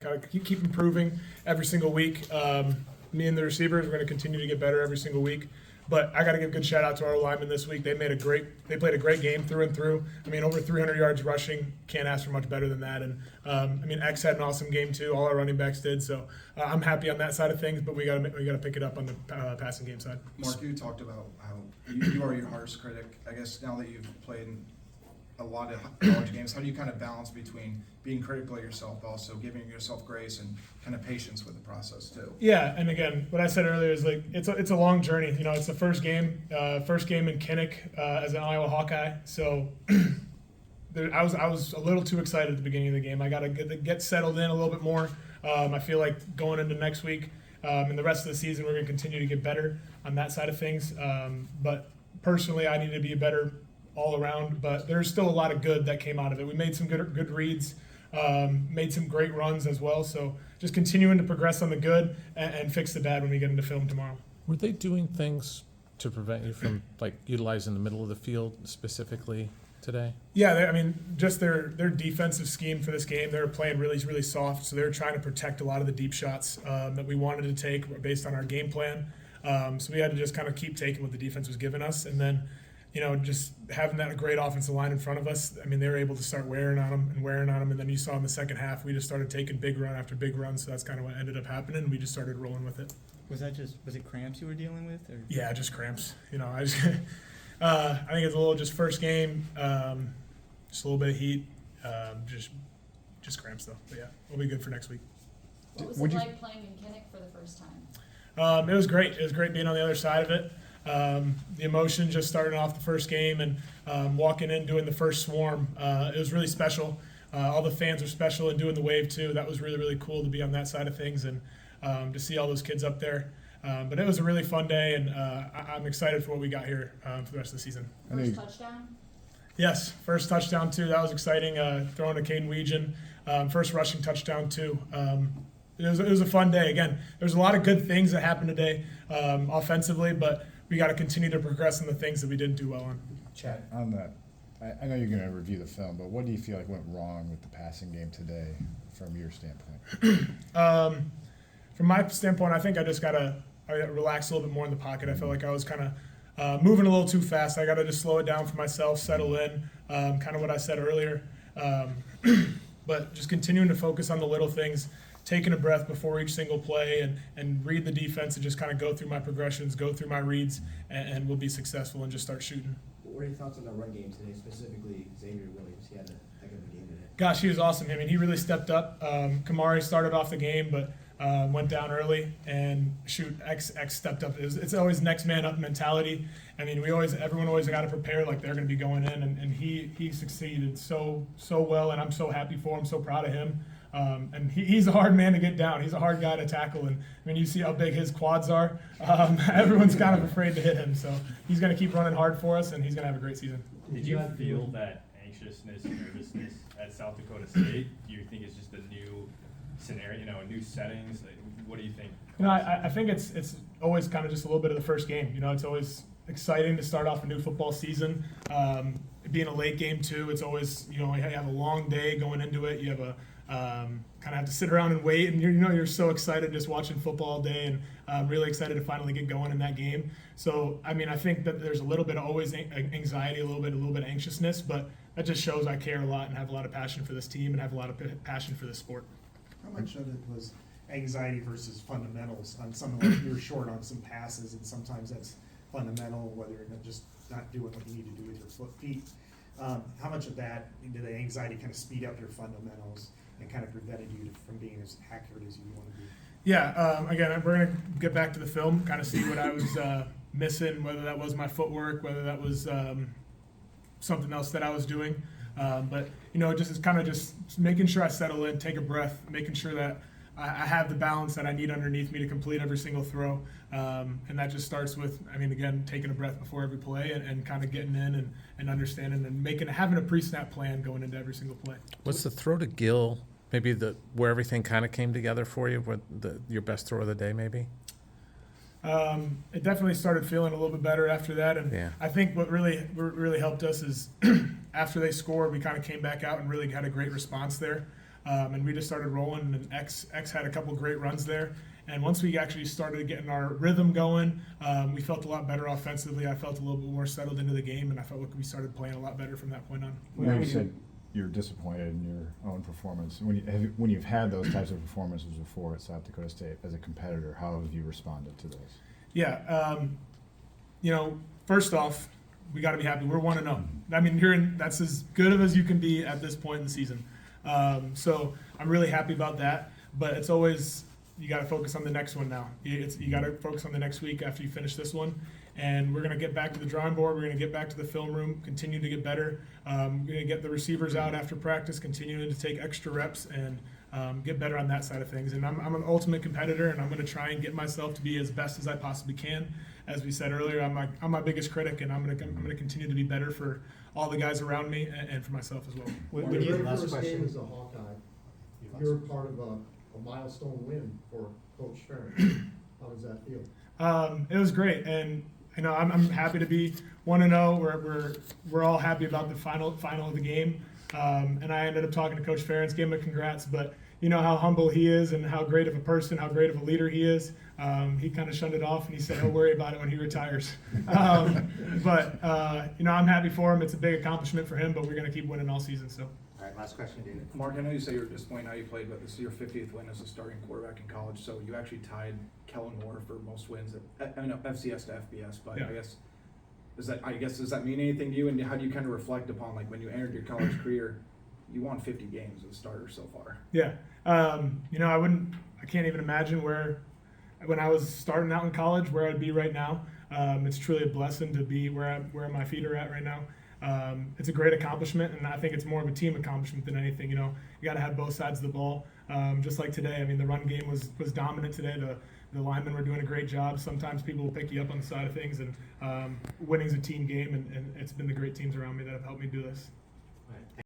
gotta keep improving every single week. Me and the receivers, we're going to continue to get better every single week. But I got to give a good shout out to our linemen this week. They played a great game through and through. I mean, over 300 yards rushing. Can't ask for much better than that. And I mean, X had an awesome game too. All our running backs did. So I'm happy on that side of things. But we got to pick it up on the passing game side. Mark, you talked about how you are your hardest critic. I guess now that you've played in a lot of college games, how do you kind of balance between being critical of yourself, but also giving yourself grace and kind of patience with the process too? Yeah, and again, what I said earlier is like it's a long journey. You know, it's the first game in Kinnick as an Iowa Hawkeye. So I was a little too excited at the beginning of the game. I got to get settled in a little bit more. I feel like going into next week and the rest of the season, we're going to continue to get better on that side of things. But personally, I need to be better all around. But there's still a lot of good that came out of it. We made some good reads. Made some great runs as well. So just continuing to progress on the good and fix the bad when we get into film tomorrow. Were they doing things to prevent you from like utilizing the middle of the field specifically today? Yeah, I mean, just their defensive scheme for this game, they were playing really, really soft. So they were trying to protect a lot of the deep shots that we wanted to take based on our game plan. So we had to just kind of keep taking what the defense was giving us. And then, you know, just having that great offensive line in front of us, I mean, they were able to start wearing on them. And then you saw in the second half, we just started taking big run after big run. So that's kind of what ended up happening. And we just started rolling with it. Was it cramps you were dealing with? Or? Yeah, just cramps. You know, I think it's a little just first game, just a little bit of heat, just cramps though. But yeah, we'll be good for next week. What was it like playing in Kinnick for the first time? It was great. It was great being on the other side of it. The emotion just starting off the first game and walking in, doing the first swarm. It was really special. All the fans were special and doing the wave too. That was really, really cool to be on that side of things and to see all those kids up there. But it was a really fun day, and I'm excited for what we got here for the rest of the season. First touchdown? Yes, first touchdown too. That was exciting. Throwing to Caden Weegan. First rushing touchdown too. It was a fun day. Again, there's a lot of good things that happened today offensively, but we got to continue to progress in the things that we didn't do well on. Chad, on that, I know you're going to review the film, but what do you feel like went wrong with the passing game today from your standpoint? From my standpoint, I think I just got to relax a little bit more in the pocket. I felt like I was kind of moving a little too fast. I got to just slow it down for myself, settle in, kind of what I said earlier. But just continuing to focus on the little things, taking a breath before each single play and read the defense and just kind of go through my progressions, go through my reads, and we'll be successful and just start shooting. What are your thoughts on the run game today, specifically Xavier Williams? He had a heck of a game today. Gosh, he was awesome. I mean, he really stepped up. Kamari started off the game, but went down early, and X stepped up. It's always next man up mentality. I mean, everyone always got to prepare like they're going to be going in, and he succeeded so well, and I'm so happy for him, so proud of him. And he's a hard man to get down. He's a hard guy to tackle, and I mean, you see how big his quads are. Everyone's kind of afraid to hit him, so he's going to keep running hard for us, and he's going to have a great season. Did you feel that anxiousness and nervousness at South Dakota State? Do you think it's just a new scenario, new settings? Like, what do you think? I think it's always kind of just a little bit of the first game. It's always exciting to start off a new football season. Being a late game too, it's always you have a long day going into it. You have a kind of have to sit around and wait, and you're so excited just watching football all day, and really excited to finally get going in that game. So I mean, I think that there's a little bit of always anxiety, a little bit of anxiousness, but that just shows I care a lot and have a lot of passion for this team and have a lot of passion for this sport. How much of it was anxiety versus fundamentals on some of you're short on some passes, and sometimes that's fundamental, whether you're just not doing what you need to do with your feet. How much of that did the anxiety kind of speed up your fundamentals and kind of prevented you from being as accurate as you want to be? Yeah, again, we're going to get back to the film, kind of see what I was missing, whether that was my footwork, whether that was something else that I was doing. But, just kind of just making sure I settle in, take a breath, making sure that I have the balance that I need underneath me to complete every single throw. And that just starts with, again, taking a breath before every play and kind of getting in and understanding and having a pre-snap plan going into every single play. What's the throw to Gill, maybe where everything kind of came together for you, your best throw of the day maybe? It definitely started feeling a little bit better after that, and yeah. I think what really helped us is after they scored, we kind of came back out and really had a great response there. and we just started rolling. And X had a couple great runs there. And once we actually started getting our rhythm going, we felt a lot better offensively. I felt a little bit more settled into the game, and I felt like we started playing a lot better from that point on. I know you said you're disappointed in your own performance. When you've had those types of performances before at South Dakota State as a competitor, how have you responded to those? Yeah, first off, we got to be happy. We're 1-0. I mean, that's as good of as you can be at this point in the season. So I'm really happy about that. But it's always, you got to focus on the next one now. You got to focus on the next week after you finish this one. And we're going to get back to the drawing board. We're going to get back to the film room, continue to get better. We're going to get the receivers out after practice, continuing to take extra reps and get better on that side of things. And I'm an ultimate competitor, and I'm going to try and get myself to be as best as I possibly can. As we said earlier, I'm my biggest critic, and I'm going to continue to be better for all the guys around me and for myself as well. When Your you, very last first question. game as a Hawkeye, you're part of a milestone win for Coach Ferentz. How does that feel? It was great, and I'm happy to be 1-0. We're all happy about the final of the game, and I ended up talking to Coach Ferentz, gave him a congrats, but you know how humble he is and how great of a person, how great of a leader he is. He kind of shunned it off, and he said he'll worry about it when he retires. But I'm happy for him. It's a big accomplishment for him, but we're going to keep winning all season. So. All right, last question, David. Mark, I know you say you're disappointed how you played, but this is your 50th win as a starting quarterback in college, so you actually tied Kellen Moore for most wins at FCS to FBS. But Yeah. does that mean anything to you? And how do you kind of reflect upon, like, when you entered your college career, you won 50 games as a starter so far? Yeah, I can't even imagine when I was starting out in college where I'd be right now. It's truly a blessing to be where my feet are at right now. It's a great accomplishment, and I think it's more of a team accomplishment than anything. You got to have both sides of the ball. Just like today, I mean, the run game was dominant today. The linemen were doing a great job. Sometimes people will pick you up on the side of things, and winning's a team game, and it's been the great teams around me that have helped me do this.